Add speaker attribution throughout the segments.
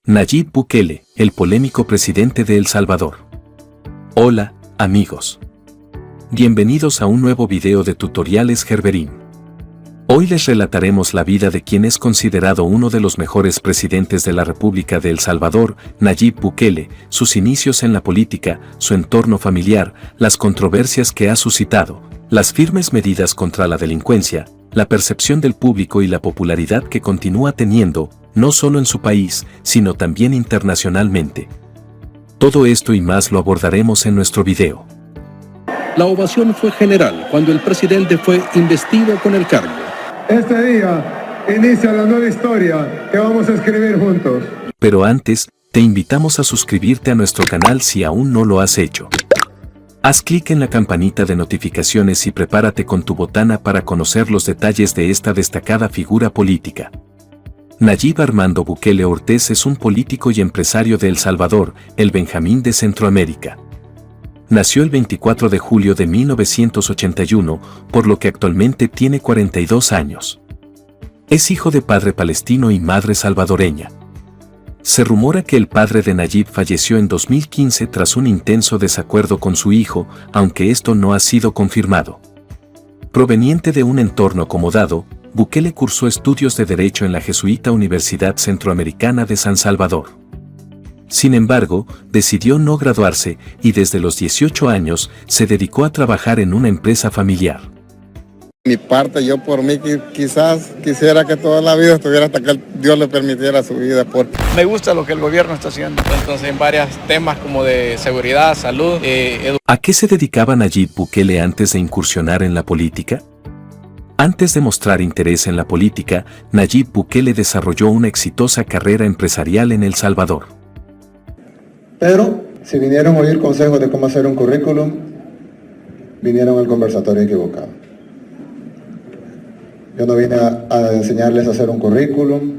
Speaker 1: Nayib Bukele, el polémico presidente de El Salvador. Hola, amigos. Bienvenidos a un nuevo video de Tutoriales Gerberín. Hoy les relataremos la vida de quien es considerado uno de los mejores presidentes de la República de El Salvador, Nayib Bukele, sus inicios en la política, su entorno familiar, las controversias que ha suscitado, las firmes medidas contra la delincuencia, la percepción del público y la popularidad que continúa teniendo, no solo en su país, sino también internacionalmente. Todo esto y más lo abordaremos en nuestro video.
Speaker 2: La ovación fue general cuando el presidente fue investido con el cargo.
Speaker 3: Este día inicia la nueva historia que vamos a escribir juntos.
Speaker 1: Pero antes, te invitamos a suscribirte a nuestro canal si aún no lo has hecho. Haz clic en la campanita de notificaciones y prepárate con tu botana para conocer los detalles de esta destacada figura política. Nayib Armando Bukele Ortiz es un político y empresario de El Salvador, el Benjamín de Centroamérica. Nació el 24 de julio de 1981, por lo que actualmente tiene 42 años. Es hijo de padre palestino y madre salvadoreña. Se rumora que el padre de Nayib falleció en 2015 tras un intenso desacuerdo con su hijo, aunque esto no ha sido confirmado. Proveniente de un entorno acomodado, Bukele cursó estudios de Derecho en la jesuita Universidad Centroamericana de San Salvador. Sin embargo, decidió no graduarse y desde los 18 años se dedicó a trabajar en una empresa familiar.
Speaker 4: Mi parte, yo por mí quizás quisiera que toda la vida estuviera hasta que Dios le permitiera su vida.
Speaker 5: Me gusta lo que el gobierno está haciendo, entonces en varios temas como de seguridad, salud,
Speaker 1: ¿A qué se dedicaba Nayib Bukele antes de incursionar en la política? Antes de mostrar interés en la política, Nayib Bukele desarrolló una exitosa carrera empresarial en El Salvador.
Speaker 3: Pero si vinieron a oír consejos de cómo hacer un currículum, vinieron al conversatorio equivocado. Yo no vine a enseñarles a hacer un currículum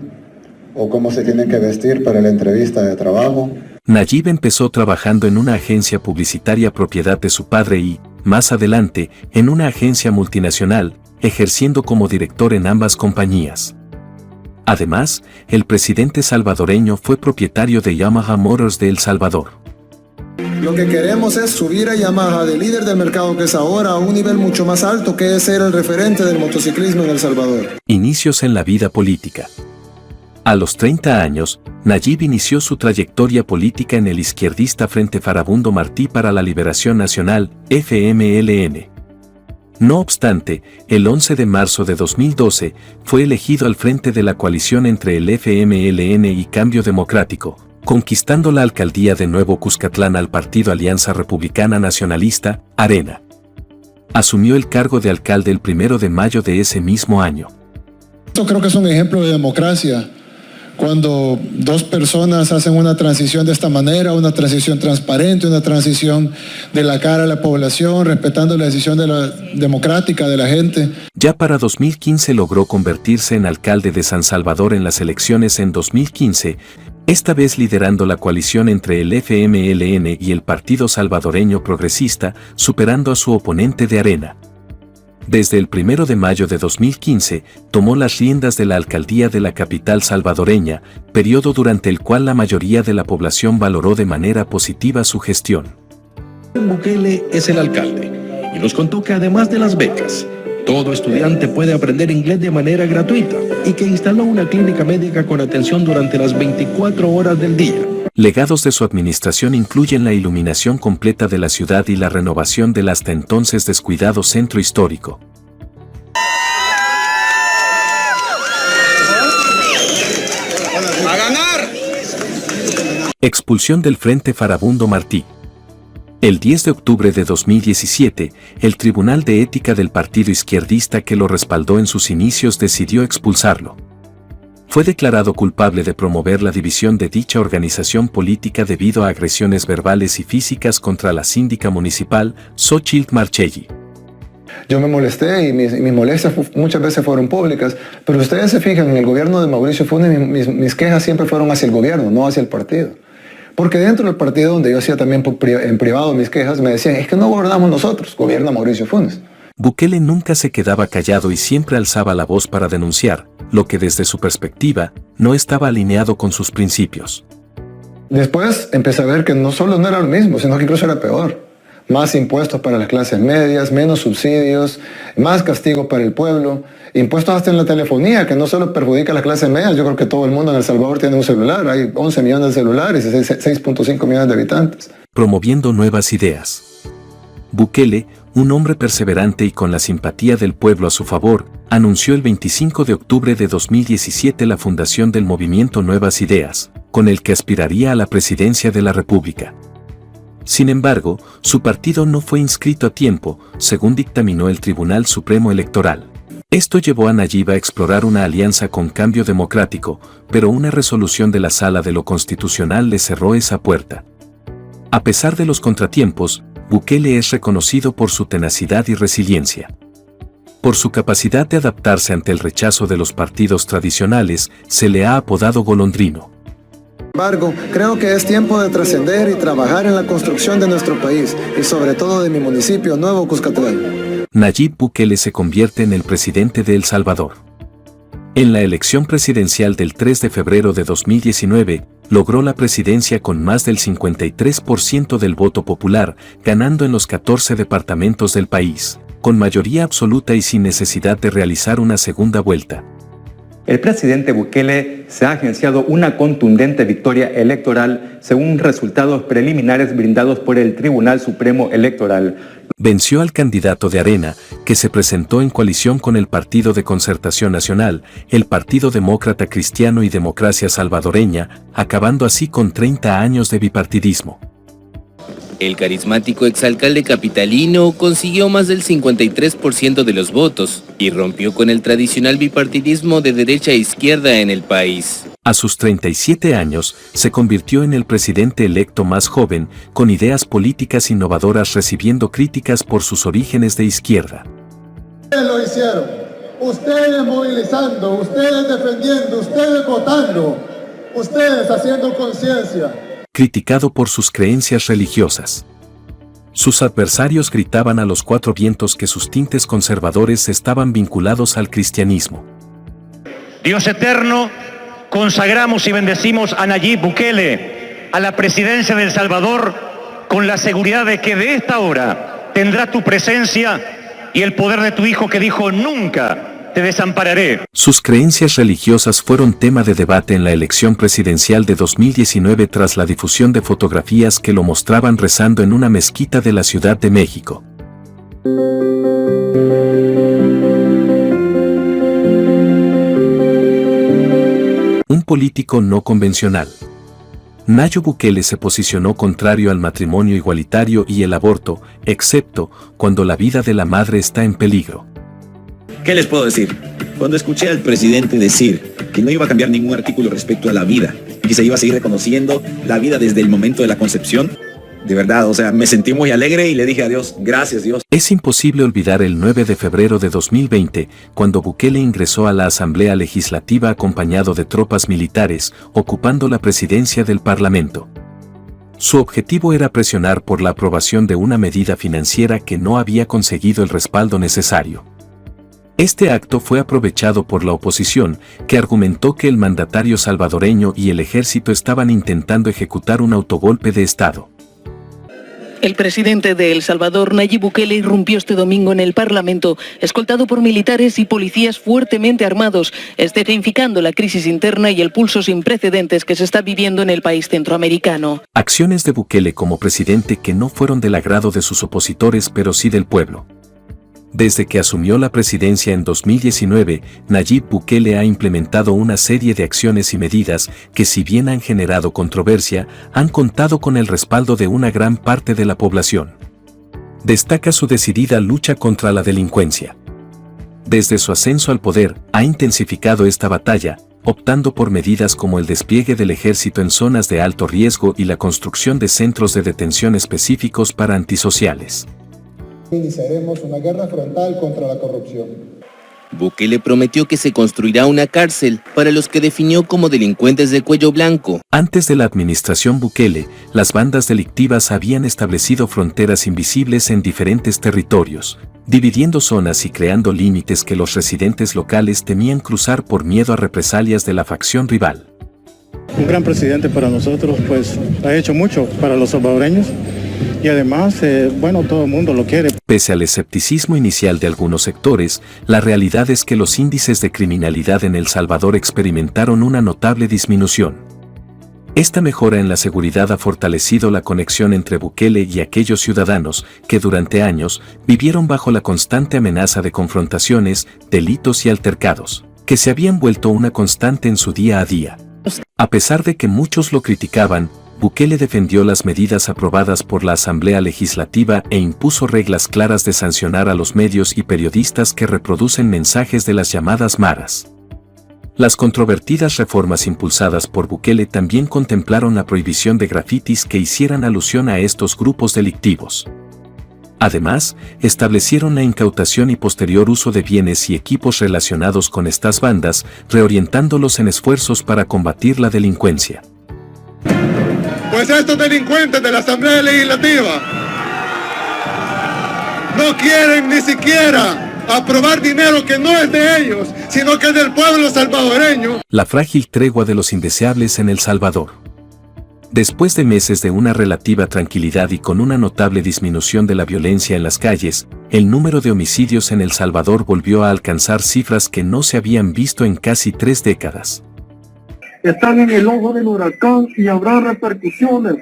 Speaker 3: o cómo se tienen que vestir para la entrevista de trabajo.
Speaker 1: Nayib empezó trabajando en una agencia publicitaria propiedad de su padre y, más adelante, en una agencia multinacional, ejerciendo como director en ambas compañías. Además, el presidente salvadoreño fue propietario de Yamaha Motors de El Salvador.
Speaker 6: Lo que queremos es subir a Yamaha de líder del mercado que es ahora a un nivel mucho más alto, que es ser el referente del motociclismo en El Salvador.
Speaker 1: Inicios en la vida política. A los 30 años, Nayib inició su trayectoria política en el izquierdista Frente Farabundo Martí para la Liberación Nacional, FMLN. No obstante, el 11 de marzo de 2012 fue elegido al frente de la coalición entre el FMLN y Cambio Democrático, conquistando la alcaldía de Nuevo Cuscatlán al partido Alianza Republicana Nacionalista, ARENA. Asumió el cargo de alcalde el 1 de mayo de ese mismo año.
Speaker 6: Esto creo que es un ejemplo de democracia. Cuando dos personas hacen una transición de esta manera, una transición transparente, una transición de la cara a la población, respetando la decisión democrática de la gente.
Speaker 1: Ya para 2015 logró convertirse en alcalde de San Salvador en las elecciones en 2015, esta vez liderando la coalición entre el FMLN y el Partido Salvadoreño Progresista, superando a su oponente de ARENA. Desde el 1 de mayo de 2015, tomó las riendas de la alcaldía de la capital salvadoreña, periodo durante el cual la mayoría de la población valoró de manera positiva su gestión.
Speaker 2: Bukele es el alcalde y nos contó que además de las becas, todo estudiante puede aprender inglés de manera gratuita y que instaló una clínica médica con atención durante las 24 horas del día.
Speaker 1: Legados de su administración incluyen la iluminación completa de la ciudad y la renovación del hasta entonces descuidado centro histórico.
Speaker 5: ¡A ganar!
Speaker 1: Expulsión del Frente Farabundo Martí. El 10 de octubre de 2017, el Tribunal de Ética del partido izquierdista que lo respaldó en sus inicios decidió expulsarlo. Fue declarado culpable de promover la división de dicha organización política debido a agresiones verbales y físicas contra la síndica municipal, Xochitl Marchelli.
Speaker 6: Yo me molesté y mis molestias muchas veces fueron públicas, pero ustedes se fijan, en el gobierno de Mauricio Funes mis quejas siempre fueron hacia el gobierno, no hacia el partido. Porque dentro del partido donde yo hacía también en privado mis quejas, me decían, es que no gobernamos nosotros, gobierna Mauricio Funes.
Speaker 1: Bukele nunca se quedaba callado y siempre alzaba la voz para denunciar, lo que desde su perspectiva, no estaba alineado con sus principios.
Speaker 6: Después empecé a ver que no solo no era lo mismo, sino que incluso era peor. Más impuestos para las clases medias, menos subsidios, más castigo para el pueblo, impuestos hasta en la telefonía, que no solo perjudica a las clases medias. Yo creo que todo el mundo en El Salvador tiene un celular, hay 11 millones de celulares y 6.5 millones de habitantes.
Speaker 1: Promoviendo nuevas ideas. Bukele, un hombre perseverante y con la simpatía del pueblo a su favor, anunció el 25 de octubre de 2017 la fundación del movimiento Nuevas Ideas, con el que aspiraría a la presidencia de la República. Sin embargo, su partido no fue inscrito a tiempo, según dictaminó el Tribunal Supremo Electoral. Esto llevó a Nayib a explorar una alianza con Cambio Democrático, pero una resolución de la Sala de lo Constitucional le cerró esa puerta. A pesar de los contratiempos, Bukele es reconocido por su tenacidad y resiliencia. Por su capacidad de adaptarse ante el rechazo de los partidos tradicionales, se le ha apodado Golondrino.
Speaker 6: Sin embargo, creo que es tiempo de trascender y trabajar en la construcción de nuestro país y sobre todo de mi municipio, Nuevo Cuscatlán.
Speaker 1: Nayib Bukele se convierte en el presidente de El Salvador. En la elección presidencial del 3 de febrero de 2019, logró la presidencia con más del 53% del voto popular, ganando en los 14 departamentos del país, con mayoría absoluta y sin necesidad de realizar una segunda vuelta.
Speaker 7: El presidente Bukele se ha agenciado una contundente victoria electoral según resultados preliminares brindados por el Tribunal Supremo Electoral.
Speaker 1: Venció al candidato de Arena, que se presentó en coalición con el Partido de Concertación Nacional, el Partido Demócrata Cristiano y Democracia Salvadoreña, acabando así con 30 años de bipartidismo.
Speaker 8: El carismático exalcalde capitalino consiguió más del 53% de los votos y rompió con el tradicional bipartidismo de derecha e izquierda en el país.
Speaker 1: A sus 37 años, se convirtió en el presidente electo más joven, con ideas políticas innovadoras recibiendo críticas por sus orígenes de izquierda.
Speaker 3: Ustedes lo hicieron, ustedes movilizando, ustedes defendiendo, ustedes votando, ustedes haciendo conciencia.
Speaker 1: Criticado por sus creencias religiosas. Sus adversarios gritaban a los cuatro vientos que sus tintes conservadores estaban vinculados al cristianismo.
Speaker 9: Dios eterno, consagramos y bendecimos a Nayib Bukele a la presidencia de El Salvador con la seguridad de que de esta hora tendrá tu presencia y el poder de tu Hijo que dijo nunca te desampararé.
Speaker 1: Sus creencias religiosas fueron tema de debate en la elección presidencial de 2019 tras la difusión de fotografías que lo mostraban rezando en una mezquita de la Ciudad de México. Un político no convencional. Nayib Bukele se posicionó contrario al matrimonio igualitario y el aborto, excepto cuando la vida de la madre está en peligro.
Speaker 10: ¿Qué les puedo decir? Cuando escuché al presidente decir que no iba a cambiar ningún artículo respecto a la vida y que se iba a seguir reconociendo la vida desde el momento de la concepción, de verdad, me sentí muy alegre y le dije a Dios, gracias Dios.
Speaker 1: Es imposible olvidar el 9 de febrero de 2020, cuando Bukele ingresó a la Asamblea Legislativa acompañado de tropas militares, ocupando la presidencia del Parlamento. Su objetivo era presionar por la aprobación de una medida financiera que no había conseguido el respaldo necesario. Este acto fue aprovechado por la oposición, que argumentó que el mandatario salvadoreño y el ejército estaban intentando ejecutar un autogolpe de Estado.
Speaker 11: El presidente de El Salvador, Nayib Bukele, irrumpió este domingo en el Parlamento, escoltado por militares y policías fuertemente armados, escenificando la crisis interna y el pulso sin precedentes que se está viviendo en el país centroamericano.
Speaker 1: Acciones de Bukele como presidente que no fueron del agrado de sus opositores pero sí del pueblo. Desde que asumió la presidencia en 2019, Nayib Bukele ha implementado una serie de acciones y medidas que, si bien han generado controversia, han contado con el respaldo de una gran parte de la población. Destaca su decidida lucha contra la delincuencia. Desde su ascenso al poder, ha intensificado esta batalla, optando por medidas como el despliegue del ejército en zonas de alto riesgo y la construcción de centros de detención específicos para antisociales.
Speaker 3: Iniciaremos una guerra frontal contra la corrupción.
Speaker 8: Bukele prometió que se construirá una cárcel para los que definió como delincuentes de cuello blanco.
Speaker 1: Antes de la administración Bukele, las bandas delictivas habían establecido fronteras invisibles en diferentes territorios, dividiendo zonas y creando límites que los residentes locales temían cruzar por miedo a represalias de la facción rival.
Speaker 12: Un gran presidente para nosotros, pues ha hecho mucho para los salvadoreños y además, todo el mundo lo quiere.
Speaker 1: Pese al escepticismo inicial de algunos sectores, la realidad es que los índices de criminalidad en El Salvador experimentaron una notable disminución. Esta mejora en la seguridad ha fortalecido la conexión entre Bukele y aquellos ciudadanos que durante años vivieron bajo la constante amenaza de confrontaciones, delitos y altercados, que se habían vuelto una constante en su día a día. A pesar de que muchos lo criticaban, Bukele defendió las medidas aprobadas por la Asamblea Legislativa e impuso reglas claras de sancionar a los medios y periodistas que reproducen mensajes de las llamadas maras. Las controvertidas reformas impulsadas por Bukele también contemplaron la prohibición de grafitis que hicieran alusión a estos grupos delictivos. Además, establecieron la incautación y posterior uso de bienes y equipos relacionados con estas bandas, reorientándolos en esfuerzos para combatir la delincuencia.
Speaker 3: Pues estos delincuentes de la Asamblea Legislativa no quieren ni siquiera aprobar dinero que no es de ellos, sino que es del pueblo salvadoreño.
Speaker 1: La frágil tregua de los indeseables en El Salvador. Después de meses de una relativa tranquilidad y con una notable disminución de la violencia en las calles, el número de homicidios en El Salvador volvió a alcanzar cifras que no se habían visto en casi 3 décadas.
Speaker 12: Están en el ojo del huracán y habrá repercusiones.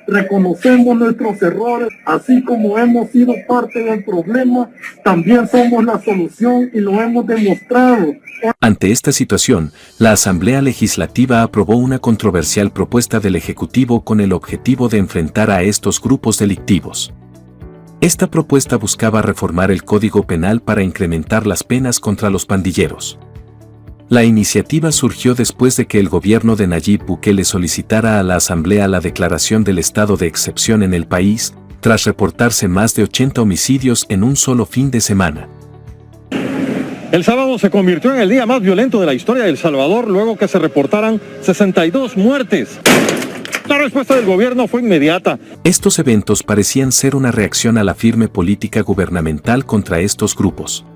Speaker 12: Reconocemos nuestros errores, así como hemos sido parte del problema, también somos la solución y lo hemos demostrado.
Speaker 1: Ante esta situación, la Asamblea Legislativa aprobó una controversial propuesta del Ejecutivo con el objetivo de enfrentar a estos grupos delictivos. Esta propuesta buscaba reformar el Código Penal para incrementar las penas contra los pandilleros. La iniciativa surgió después de que el gobierno de Nayib Bukele solicitara a la Asamblea la declaración del estado de excepción en el país, tras reportarse más de 80 homicidios en un solo fin de semana.
Speaker 13: El sábado se convirtió en el día más violento de la historia de El Salvador luego que se reportaran 62 muertes. La respuesta del gobierno fue inmediata.
Speaker 1: Estos eventos parecían ser una reacción a la firme política gubernamental contra estos grupos.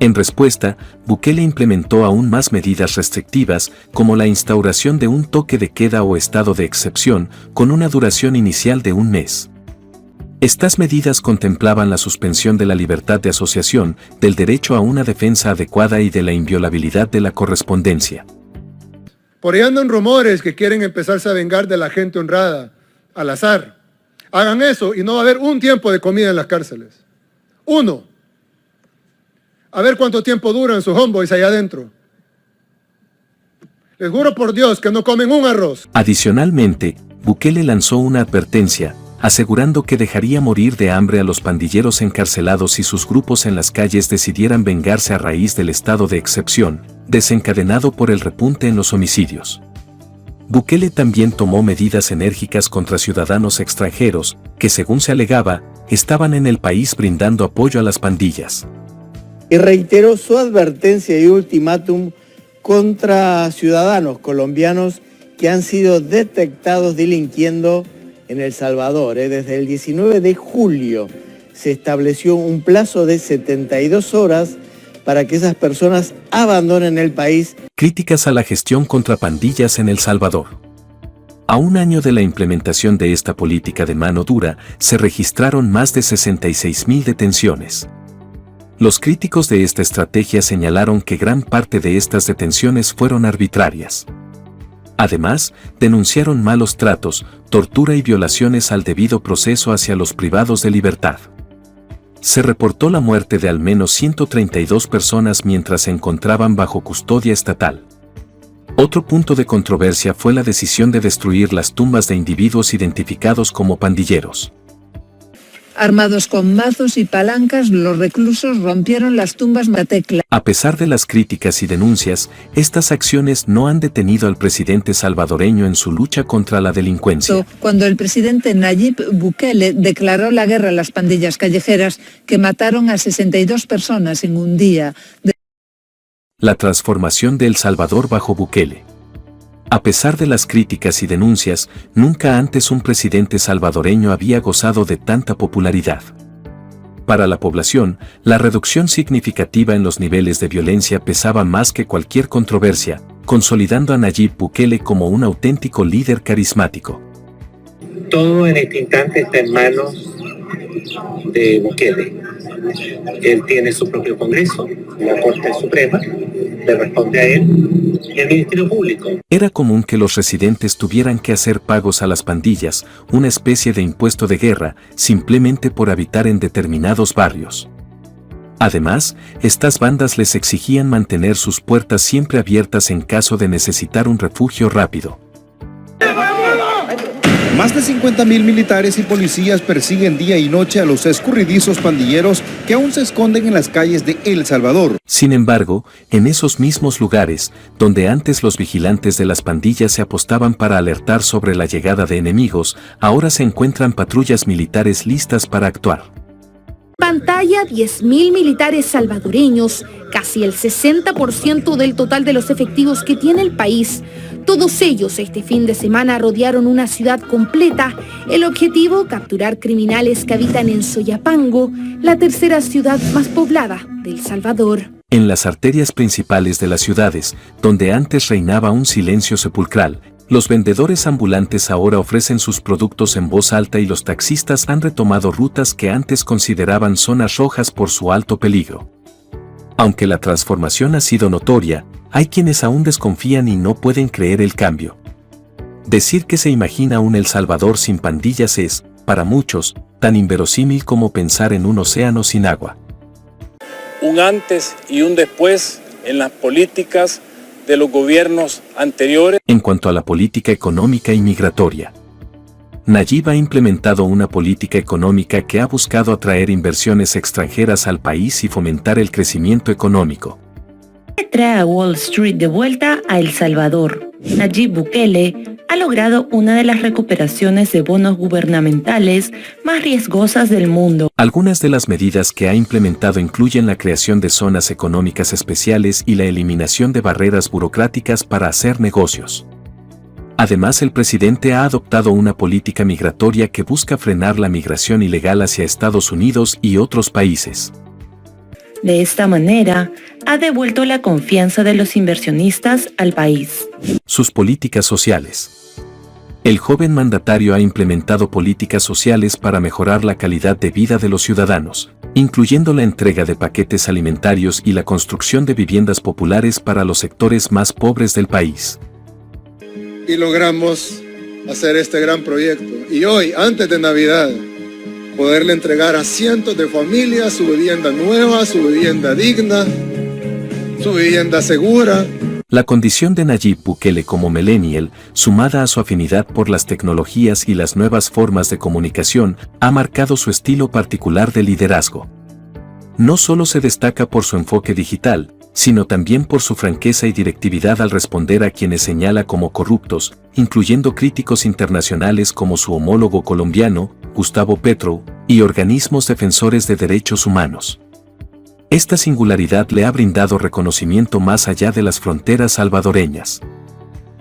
Speaker 1: En respuesta, Bukele implementó aún más medidas restrictivas, como la instauración de un toque de queda o estado de excepción, con una duración inicial de 1 mes. Estas medidas contemplaban la suspensión de la libertad de asociación, del derecho a una defensa adecuada y de la inviolabilidad de la correspondencia.
Speaker 3: Por ahí andan rumores que quieren empezarse a vengar de la gente honrada, al azar. Hagan eso y no va a haber un tiempo de comida en las cárceles. 1. A ver cuánto tiempo duran sus homeboys allá adentro. Les juro por Dios que no comen un arroz.
Speaker 1: Adicionalmente, Bukele lanzó una advertencia, asegurando que dejaría morir de hambre a los pandilleros encarcelados si sus grupos en las calles decidieran vengarse a raíz del estado de excepción, desencadenado por el repunte en los homicidios. Bukele también tomó medidas enérgicas contra ciudadanos extranjeros, que según se alegaba, estaban en el país brindando apoyo a las pandillas.
Speaker 14: Y reiteró su advertencia y ultimátum contra ciudadanos colombianos que han sido detectados delinquiendo en El Salvador. Desde el 19 de julio se estableció un plazo de 72 horas para que esas personas abandonen el país.
Speaker 1: Críticas a la gestión contra pandillas en El Salvador. A un año de la implementación de esta política de mano dura, se registraron más de 66,000 detenciones. Los críticos de esta estrategia señalaron que gran parte de estas detenciones fueron arbitrarias. Además, denunciaron malos tratos, tortura y violaciones al debido proceso hacia los privados de libertad. Se reportó la muerte de al menos 132 personas mientras se encontraban bajo custodia estatal. Otro punto de controversia fue la decisión de destruir las tumbas de individuos identificados como pandilleros.
Speaker 15: Armados con mazos y palancas, los reclusos rompieron las tumbas Matecla.
Speaker 1: A pesar de las críticas y denuncias, estas acciones no han detenido al presidente salvadoreño en su lucha contra la delincuencia.
Speaker 15: Cuando el presidente Nayib Bukele declaró la guerra a las pandillas callejeras que mataron a 62 personas en un día.
Speaker 1: La transformación de El Salvador bajo Bukele. A pesar de las críticas y denuncias, nunca antes un presidente salvadoreño había gozado de tanta popularidad. Para la población, la reducción significativa en los niveles de violencia pesaba más que cualquier controversia, consolidando a Nayib Bukele como un auténtico líder carismático.
Speaker 16: Todo en este instante está en manos de Bukele. Él tiene su propio Congreso, la Corte Suprema, le responde a él, y el Ministerio Público.
Speaker 1: Era común que los residentes tuvieran que hacer pagos a las pandillas, una especie de impuesto de guerra, simplemente por habitar en determinados barrios. Además, estas bandas les exigían mantener sus puertas siempre abiertas en caso de necesitar un refugio rápido.
Speaker 17: Más de 50.000 militares y policías persiguen día y noche a los escurridizos pandilleros que aún se esconden en las calles de El Salvador.
Speaker 1: Sin embargo, en esos mismos lugares, donde antes los vigilantes de las pandillas se apostaban para alertar sobre la llegada de enemigos, ahora se encuentran patrullas militares listas para actuar.
Speaker 18: Pantalla, 10.000 militares salvadoreños, casi el 60% del total de los efectivos que tiene el país. Todos ellos este fin de semana rodearon una ciudad completa. El objetivo, capturar criminales que habitan en Soyapango, la tercera ciudad más poblada de El Salvador.
Speaker 1: En las arterias principales de las ciudades, donde antes reinaba un silencio sepulcral, los vendedores ambulantes ahora ofrecen sus productos en voz alta y los taxistas han retomado rutas que antes consideraban zonas rojas por su alto peligro. Aunque la transformación ha sido notoria, hay quienes aún desconfían y no pueden creer el cambio. Decir que se imagina un El Salvador sin pandillas es, para muchos, tan inverosímil como pensar en un océano sin agua.
Speaker 19: Un antes y un después en las políticas de los gobiernos anteriores.
Speaker 1: En cuanto a la política económica y migratoria, Nayib ha implementado una política económica que ha buscado atraer inversiones extranjeras al país y fomentar el crecimiento económico.
Speaker 20: Trae a Wall Street de vuelta a El Salvador. Nayib Bukele ha logrado una de las recuperaciones de bonos gubernamentales más riesgosas del mundo.
Speaker 1: Algunas de las medidas que ha implementado incluyen la creación de zonas económicas especiales y la eliminación de barreras burocráticas para hacer negocios. Además, el presidente ha adoptado una política migratoria que busca frenar la migración ilegal hacia Estados Unidos y otros países.
Speaker 20: De esta manera, ha devuelto la confianza de los inversionistas al país.
Speaker 1: Sus políticas sociales. El joven mandatario ha implementado políticas sociales para mejorar la calidad de vida de los ciudadanos, incluyendo la entrega de paquetes alimentarios y la construcción de viviendas populares para los sectores más pobres del país.
Speaker 3: Y logramos hacer este gran proyecto. Y hoy, antes de Navidad, poderle entregar a cientos de familias su vivienda nueva, su vivienda digna, su vivienda segura.
Speaker 1: La condición de Nayib Bukele como millennial, sumada a su afinidad por las tecnologías y las nuevas formas de comunicación, ha marcado su estilo particular de liderazgo. No solo se destaca por su enfoque digital, sino también por su franqueza y directividad al responder a quienes señala como corruptos, incluyendo críticos internacionales como su homólogo colombiano, Gustavo Petro, y organismos defensores de derechos humanos. Esta singularidad le ha brindado reconocimiento más allá de las fronteras salvadoreñas.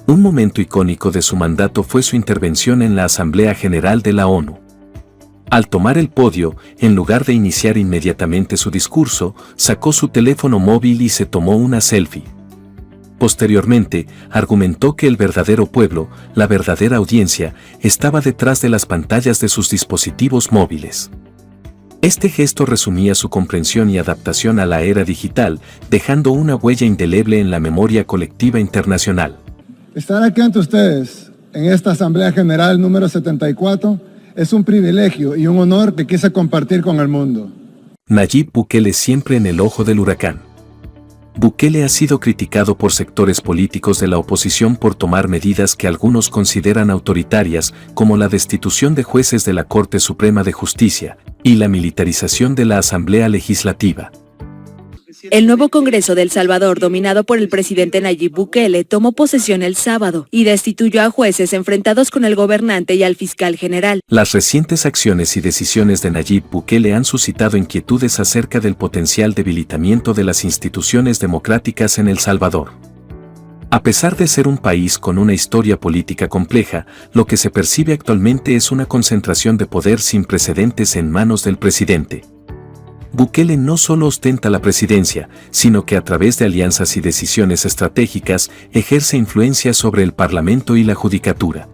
Speaker 1: Un momento icónico de su mandato fue su intervención en la Asamblea General de la ONU. Al tomar el podio, en lugar de iniciar inmediatamente su discurso, sacó su teléfono móvil y se tomó una selfie. Posteriormente, argumentó que el verdadero pueblo, la verdadera audiencia, estaba detrás de las pantallas de sus dispositivos móviles. Este gesto resumía su comprensión y adaptación a la era digital, dejando una huella indeleble en la memoria colectiva internacional.
Speaker 3: Estar aquí ante ustedes, en esta Asamblea General número 74, es un privilegio y un honor que quise compartir con el mundo.
Speaker 1: Nayib Bukele siempre en el ojo del huracán. Bukele ha sido criticado por sectores políticos de la oposición por tomar medidas que algunos consideran autoritarias, como la destitución de jueces de la Corte Suprema de Justicia y la militarización de la Asamblea Legislativa.
Speaker 21: El nuevo Congreso de El Salvador, dominado por el presidente Nayib Bukele, tomó posesión el sábado y destituyó a jueces enfrentados con el gobernante y al fiscal general.
Speaker 1: Las recientes acciones y decisiones de Nayib Bukele han suscitado inquietudes acerca del potencial debilitamiento de las instituciones democráticas en El Salvador. A pesar de ser un país con una historia política compleja, lo que se percibe actualmente es una concentración de poder sin precedentes en manos del presidente. Bukele no solo ostenta la presidencia, sino que a través de alianzas y decisiones estratégicas ejerce influencia sobre el Parlamento y la Judicatura.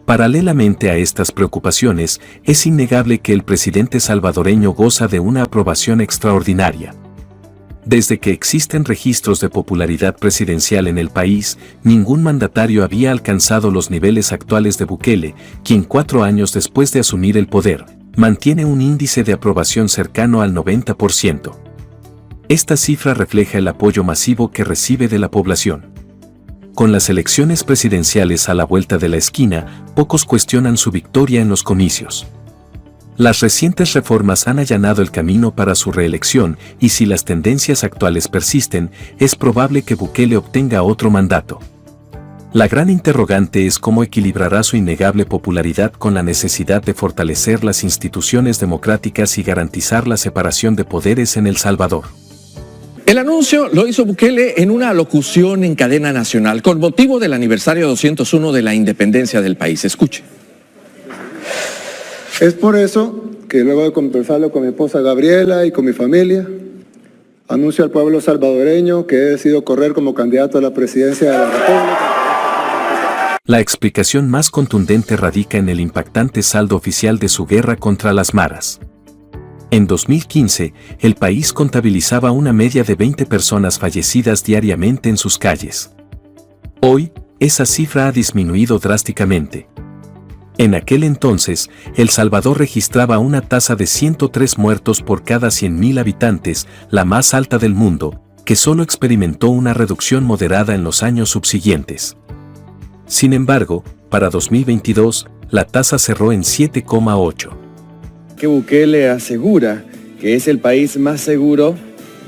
Speaker 1: Paralelamente a estas preocupaciones, es innegable que el presidente salvadoreño goza de una aprobación extraordinaria. Desde que existen registros de popularidad presidencial en el país, ningún mandatario había alcanzado los niveles actuales de Bukele, quien 4 años después de asumir el poder, mantiene un índice de aprobación cercano al 90%. Esta cifra refleja el apoyo masivo que recibe de la población. Con las elecciones presidenciales a la vuelta de la esquina, pocos cuestionan su victoria en los comicios. Las recientes reformas han allanado el camino para su reelección y si las tendencias actuales persisten, es probable que Bukele obtenga otro mandato. La gran interrogante es cómo equilibrará su innegable popularidad con la necesidad de fortalecer las instituciones democráticas y garantizar la separación de poderes en El Salvador.
Speaker 4: El anuncio lo hizo Bukele en una alocución en cadena nacional con motivo del aniversario 201 de la independencia del país. Escuche.
Speaker 3: Es por eso que luego de conversarlo con mi esposa Gabriela y con mi familia, anuncio al pueblo salvadoreño que he decidido correr como candidato a la presidencia de la República.
Speaker 1: La explicación más contundente radica en el impactante saldo oficial de su guerra contra las maras. En 2015, el país contabilizaba una media de 20 personas fallecidas diariamente en sus calles. Hoy, esa cifra ha disminuido drásticamente. En aquel entonces, El Salvador registraba una tasa de 103 muertos por cada 100.000 habitantes, la más alta del mundo, que solo experimentó una reducción moderada en los años subsiguientes. Sin embargo, para 2022, la tasa cerró en 7,8.
Speaker 22: Que Bukele asegura que es el país más seguro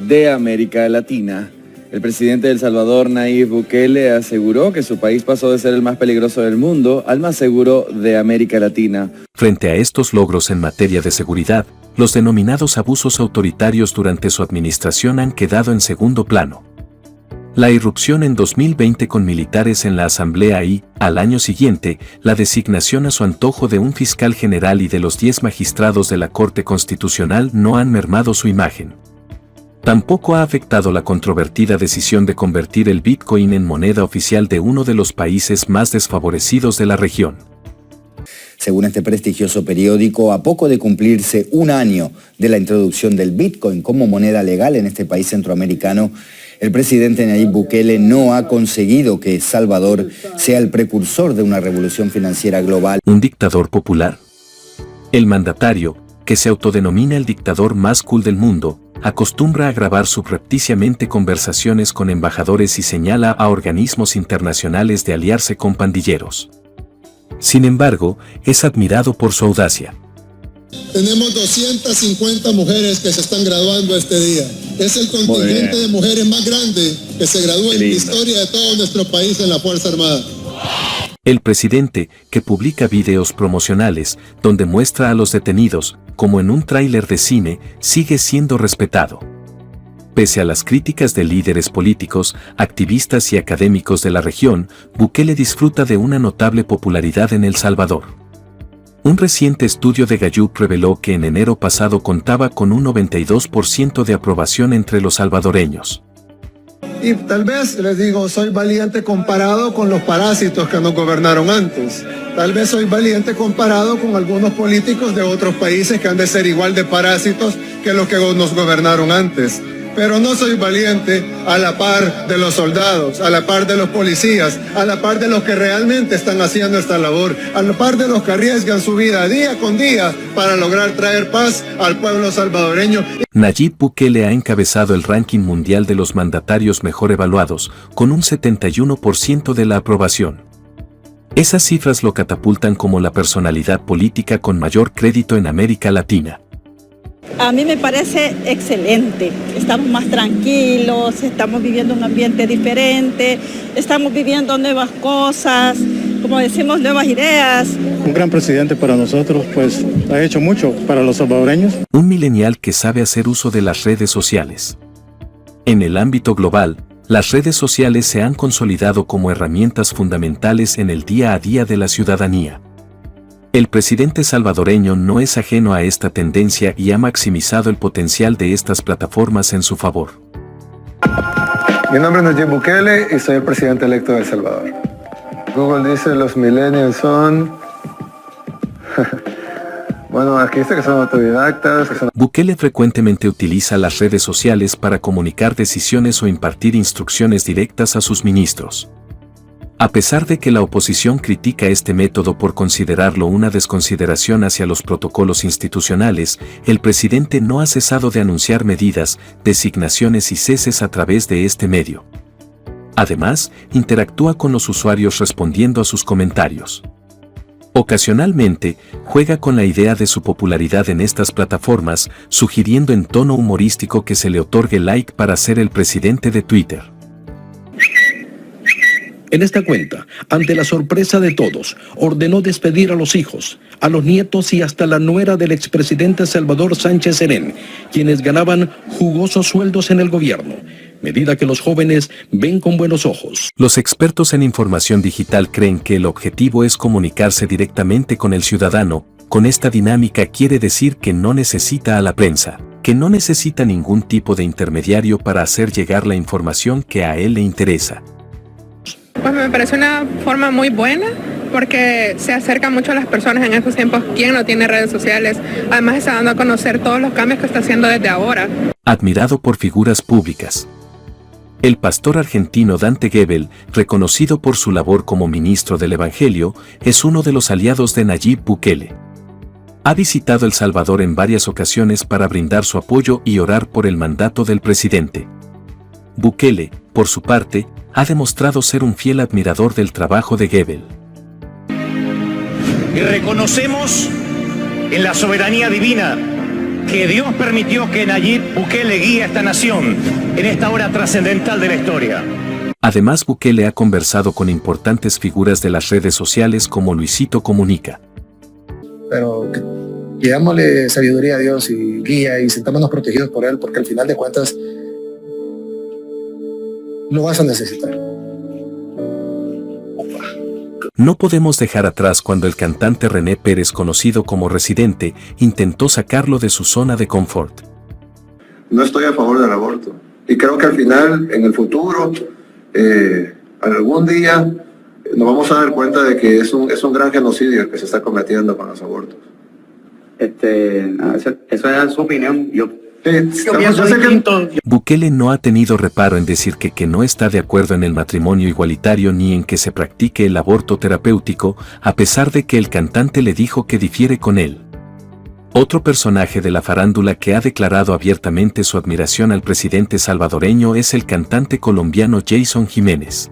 Speaker 22: de América Latina. El presidente de El Salvador, Nayib Bukele, aseguró que su país pasó de ser el más peligroso del mundo al más seguro de América Latina.
Speaker 1: Frente a estos logros en materia de seguridad, los denominados abusos autoritarios durante su administración han quedado en segundo plano. La irrupción en 2020 con militares en la Asamblea y, al año siguiente, la designación a su antojo de un fiscal general y de los 10 magistrados de la Corte Constitucional no han mermado su imagen. Tampoco ha afectado la controvertida decisión de convertir el Bitcoin en moneda oficial de uno de los países más desfavorecidos de la región.
Speaker 23: Según este prestigioso periódico, a poco de cumplirse un año de la introducción del Bitcoin como moneda legal en este país centroamericano, el presidente Nayib Bukele no ha conseguido que El Salvador sea el precursor de una revolución financiera global.
Speaker 1: ¿Un dictador popular? El mandatario, que se autodenomina el dictador más cool del mundo, acostumbra a grabar subrepticiamente conversaciones con embajadores y señala a organismos internacionales de aliarse con pandilleros. Sin embargo, es admirado por su audacia.
Speaker 3: Tenemos 250 mujeres que se están graduando este día. Es el contingente de mujeres más grande que se gradúa en la historia de todo nuestro país en la Fuerza Armada.
Speaker 1: El presidente, que publica videos promocionales donde muestra a los detenidos, como en un tráiler de cine, sigue siendo respetado. Pese a las críticas de líderes políticos, activistas y académicos de la región, Bukele disfruta de una notable popularidad en El Salvador. Un reciente estudio de Gallup reveló que en enero pasado contaba con un 92% de aprobación entre los salvadoreños.
Speaker 3: Y tal vez, les digo, soy valiente comparado con los parásitos que nos gobernaron antes. Tal vez soy valiente comparado con algunos políticos de otros países que han de ser igual de parásitos que los que nos gobernaron antes. Pero no soy valiente a la par de los soldados, a la par de los policías, a la par de los que realmente están haciendo esta labor, a la par de los que arriesgan su vida día con día para lograr traer paz al pueblo salvadoreño.
Speaker 1: Nayib Bukele ha encabezado el ranking mundial de los mandatarios mejor evaluados, con un 71% de la aprobación. Esas cifras lo catapultan como la personalidad política con mayor crédito en América Latina.
Speaker 24: A mí me parece excelente, estamos más tranquilos, estamos viviendo un ambiente diferente, estamos viviendo nuevas cosas, como decimos, nuevas ideas.
Speaker 25: Un gran presidente para nosotros, pues ha hecho mucho para los salvadoreños.
Speaker 1: Un millennial que sabe hacer uso de las redes sociales. En el ámbito global, las redes sociales se han consolidado como herramientas fundamentales en el día a día de la ciudadanía. El presidente salvadoreño no es ajeno a esta tendencia y ha maximizado el potencial de estas plataformas en su favor.
Speaker 3: Mi nombre es Nayib Bukele y soy el presidente electo de El Salvador. Google dice los millennials son... Bueno, aquí dice que son autodidactas.
Speaker 1: Bukele frecuentemente utiliza las redes sociales para comunicar decisiones o impartir instrucciones directas a sus ministros. A pesar de que la oposición critica este método por considerarlo una desconsideración hacia los protocolos institucionales, el presidente no ha cesado de anunciar medidas, designaciones y ceses a través de este medio. Además, interactúa con los usuarios respondiendo a sus comentarios. Ocasionalmente, juega con la idea de su popularidad en estas plataformas, sugiriendo en tono humorístico que se le otorgue like para ser el presidente de Twitter.
Speaker 2: En esta cuenta, ante la sorpresa de todos, ordenó despedir a los hijos, a los nietos y hasta la nuera del expresidente Salvador Sánchez Serén, quienes ganaban jugosos sueldos en el gobierno, medida que los jóvenes ven con buenos ojos.
Speaker 1: Los expertos en información digital creen que el objetivo es comunicarse directamente con el ciudadano. Con esta dinámica quiere decir que no necesita a la prensa, que no necesita ningún tipo de intermediario para hacer llegar la información que a él le interesa.
Speaker 5: Pues me parece una forma muy buena porque se acerca mucho a las personas en estos tiempos. ¿Quién no tiene redes sociales? Además está dando a conocer todos los cambios que está haciendo desde ahora.
Speaker 1: Admirado por figuras públicas. El pastor argentino Dante Gebel, reconocido por su labor como ministro del Evangelio, es uno de los aliados de Nayib Bukele. Ha visitado El Salvador en varias ocasiones para brindar su apoyo y orar por el mandato del presidente. Bukele, por su parte, ha demostrado ser un fiel admirador del trabajo de Gebel.
Speaker 6: Y reconocemos en la soberanía divina que Dios permitió que Nayib Bukele guíe a esta nación en esta hora trascendental de la historia.
Speaker 1: Además, Bukele ha conversado con importantes figuras de las redes sociales como Luisito Comunica.
Speaker 7: Pero pidámosle sabiduría a Dios y guía y sentámonos protegidos por Él, porque al final de cuentas lo vas a necesitar.
Speaker 1: No podemos dejar atrás cuando el cantante René Pérez, conocido como Residente, intentó sacarlo de su zona de confort.
Speaker 3: No estoy a favor del aborto. Y creo que al final, en el futuro, algún día nos vamos a dar cuenta de que es un gran genocidio el que se está cometiendo con los abortos.
Speaker 9: Eso es su opinión. Yo pienso distinto.
Speaker 1: Bukele no ha tenido reparo en decir que no está de acuerdo en el matrimonio igualitario ni en que se practique el aborto terapéutico, a pesar de que el cantante le dijo que difiere con él. Otro personaje de la farándula que ha declarado abiertamente su admiración al presidente salvadoreño es el cantante colombiano Jason Jiménez.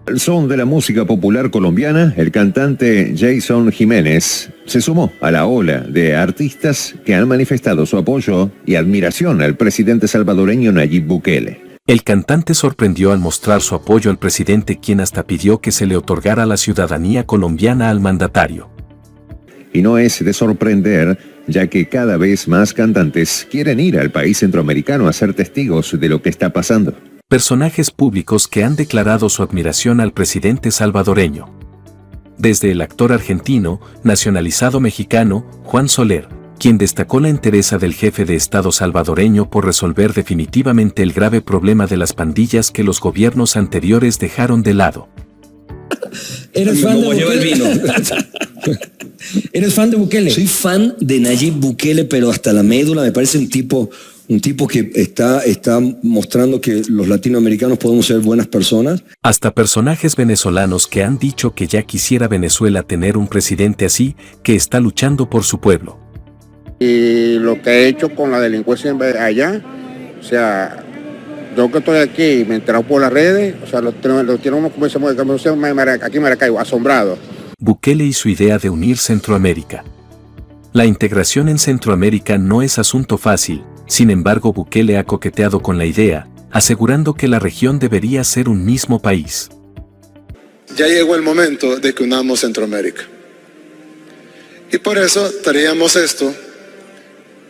Speaker 26: Al son de la música popular colombiana, el cantante Jason Jiménez se sumó a la ola de artistas que han manifestado su apoyo y admiración al presidente salvadoreño Nayib Bukele.
Speaker 1: El cantante sorprendió al mostrar su apoyo al presidente, quien hasta pidió que se le otorgara la ciudadanía colombiana al mandatario.
Speaker 26: Y no es de sorprender, ya que cada vez más cantantes quieren ir al país centroamericano a ser testigos de lo que está pasando.
Speaker 1: Personajes públicos que han declarado su admiración al presidente salvadoreño. Desde el actor argentino, nacionalizado mexicano, Juan Soler, quien destacó la entereza del jefe de Estado salvadoreño por resolver definitivamente el grave problema de las pandillas que los gobiernos anteriores dejaron de lado.
Speaker 27: ¿Eres fan de Bukele? ¿Eres fan de Bukele? Soy fan de Nayib Bukele, pero hasta la médula. Me parece un tipo que está mostrando que los latinoamericanos podemos ser buenas personas.
Speaker 1: Hasta personajes venezolanos que han dicho que ya quisiera Venezuela tener un presidente así, que está luchando por su pueblo.
Speaker 28: Y lo que he hecho con la delincuencia allá, o sea, yo que estoy aquí y me he enterado por las redes, o sea, lo tiene uno, como decimos, aquí en Maracaibo, asombrado.
Speaker 1: Bukele y su idea de unir Centroamérica. La integración en Centroamérica no es asunto fácil. Sin embargo, Bukele ha coqueteado con la idea, asegurando que la región debería ser un mismo país.
Speaker 3: Ya llegó el momento de que unamos Centroamérica. Y por eso traíamos esto,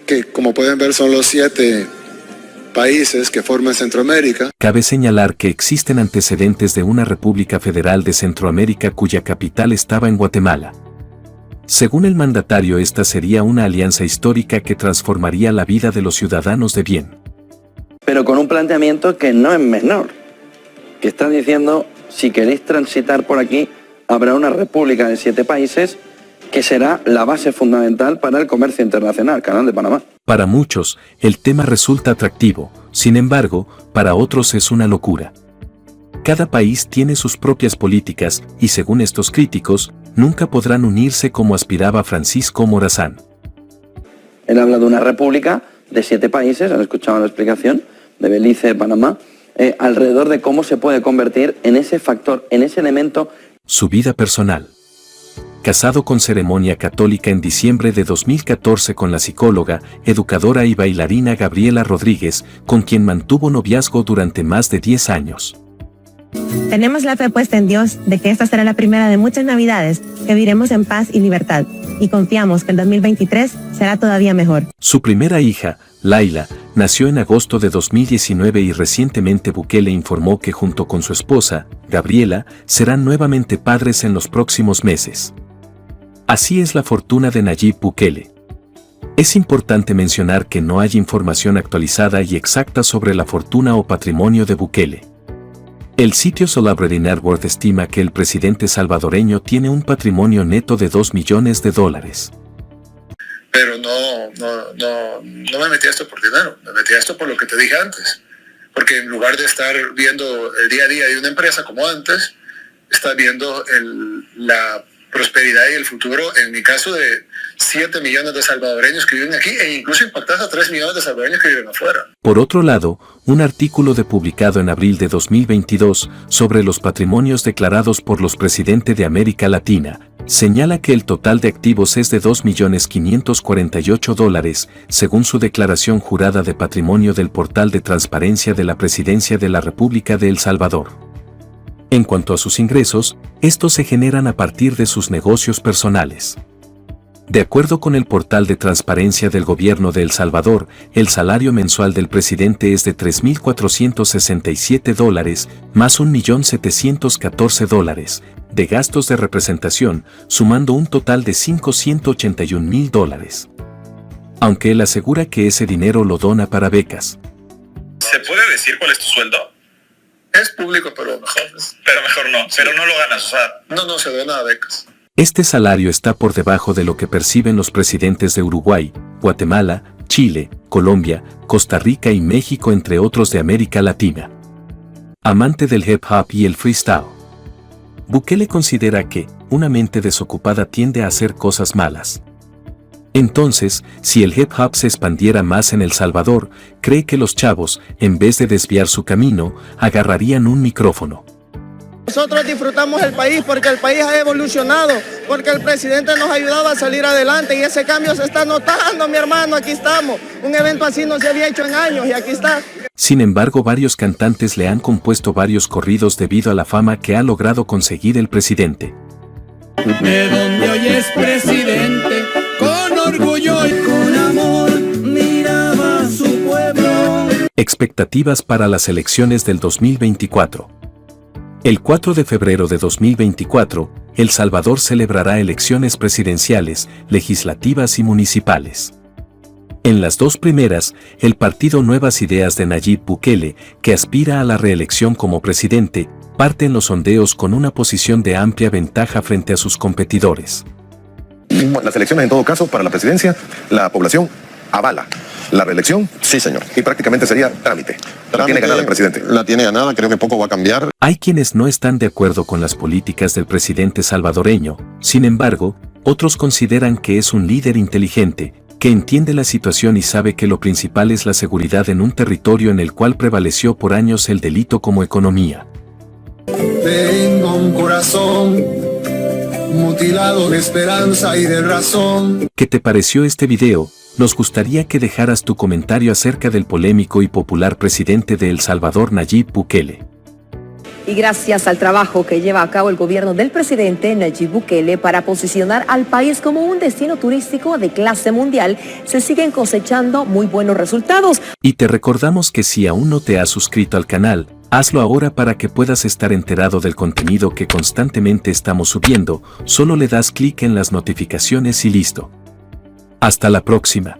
Speaker 3: que como pueden ver son los 7 países que forman Centroamérica.
Speaker 1: Cabe señalar que existen antecedentes de una República Federal de Centroamérica cuya capital estaba en Guatemala. Según el mandatario, esta sería una alianza histórica que transformaría la vida de los ciudadanos de bien.
Speaker 8: Pero con un planteamiento que no es menor, que está diciendo, si queréis transitar por aquí, habrá una república de 7 países que será la base fundamental para el comercio internacional, Canal de Panamá.
Speaker 1: Para muchos, el tema resulta atractivo, sin embargo, para otros es una locura. Cada país tiene sus propias políticas y, según estos críticos, nunca podrán unirse como aspiraba Francisco Morazán.
Speaker 8: Él habla de una república de 7 países, han escuchado la explicación, de Belice, de Panamá, alrededor de cómo se puede convertir en ese factor, en ese elemento.
Speaker 1: Su vida personal. Casado con ceremonia católica en diciembre de 2014 con la psicóloga, educadora y bailarina Gabriela Rodríguez, con quien mantuvo noviazgo durante más de 10 años.
Speaker 10: Tenemos la fe puesta en Dios de que esta será la primera de muchas navidades que viviremos en paz y libertad, y confiamos que el 2023 será todavía mejor.
Speaker 1: Su primera hija, Laila, nació en agosto de 2019 y recientemente Bukele informó que junto con su esposa, Gabriela, serán nuevamente padres en los próximos meses. Así es la fortuna de Nayib Bukele. Es importante mencionar que no hay información actualizada y exacta sobre la fortuna o patrimonio de Bukele. El sitio Celebrity Net Worth estima que el presidente salvadoreño tiene un patrimonio neto de $2 millones.
Speaker 7: Pero no me metí a esto por dinero, me metí a esto por lo que te dije antes. Porque en lugar de estar viendo el día a día de una empresa como antes, estás viendo la prosperidad y el futuro, en mi caso, de 7 millones de salvadoreños que viven aquí e incluso impactas a 3 millones de salvadoreños que viven afuera.
Speaker 1: Por otro lado, un artículo publicado en abril de 2022 sobre los patrimonios declarados por los presidentes de América Latina señala que el total de activos es de $2.548.000, según su declaración jurada de patrimonio del portal de transparencia de la Presidencia de la República de El Salvador. En cuanto a sus ingresos, estos se generan a partir de sus negocios personales. De acuerdo con el portal de transparencia del gobierno de El Salvador, el salario mensual del presidente es de $3.467, más $1.714 de gastos de representación, sumando un total de $581.000. Aunque él asegura que ese dinero lo dona para becas.
Speaker 11: ¿Se puede decir cuál es tu sueldo?
Speaker 7: Es público, pero mejor.
Speaker 11: Pero mejor no, pero no lo ganas, o sea.
Speaker 7: No se dona a becas.
Speaker 1: Este salario está por debajo de lo que perciben los presidentes de Uruguay, Guatemala, Chile, Colombia, Costa Rica y México, entre otros de América Latina. Amante del hip hop y el freestyle, Bukele considera que una mente desocupada tiende a hacer cosas malas. Entonces, si el hip hop se expandiera más en El Salvador, cree que los chavos, en vez de desviar su camino, agarrarían un micrófono.
Speaker 12: Nosotros disfrutamos el país porque el país ha evolucionado, porque el presidente nos ha ayudado a salir adelante y ese cambio se está notando, mi hermano, aquí estamos. Un evento así no se había hecho en años y aquí está.
Speaker 1: Sin embargo, varios cantantes le han compuesto varios corridos debido a la fama que ha logrado conseguir el presidente.
Speaker 13: De donde hoy es presidente, con orgullo y con amor, miraba a su pueblo.
Speaker 1: Expectativas para las elecciones del 2024. El 4 de febrero de 2024, El Salvador celebrará elecciones presidenciales, legislativas y municipales. En las dos primeras, el partido Nuevas Ideas de Nayib Bukele, que aspira a la reelección como presidente, parte en los sondeos con una posición de amplia ventaja frente a sus competidores.
Speaker 14: Las elecciones, en todo caso, para la presidencia, la población avala. ¿La reelección? Sí, señor. Y prácticamente sería trámite. La tiene ganada el presidente. La tiene ganada, creo que poco va a cambiar.
Speaker 1: Hay quienes no están de acuerdo con las políticas del presidente salvadoreño. Sin embargo, otros consideran que es un líder inteligente, que entiende la situación y sabe que lo principal es la seguridad en un territorio en el cual prevaleció por años el delito como economía.
Speaker 13: Tengo un corazón mutilado de esperanza y de razón.
Speaker 1: ¿Qué te pareció este video? Nos gustaría que dejaras tu comentario acerca del polémico y popular presidente de El Salvador, Nayib Bukele.
Speaker 15: Y gracias al trabajo que lleva a cabo el gobierno del presidente Nayib Bukele para posicionar al país como un destino turístico de clase mundial, se siguen cosechando muy buenos resultados.
Speaker 1: Y te recordamos que si aún no te has suscrito al canal, Hazlo ahora para que puedas estar enterado del contenido que constantemente estamos subiendo. Solo le das clic en las notificaciones y listo. Hasta la próxima.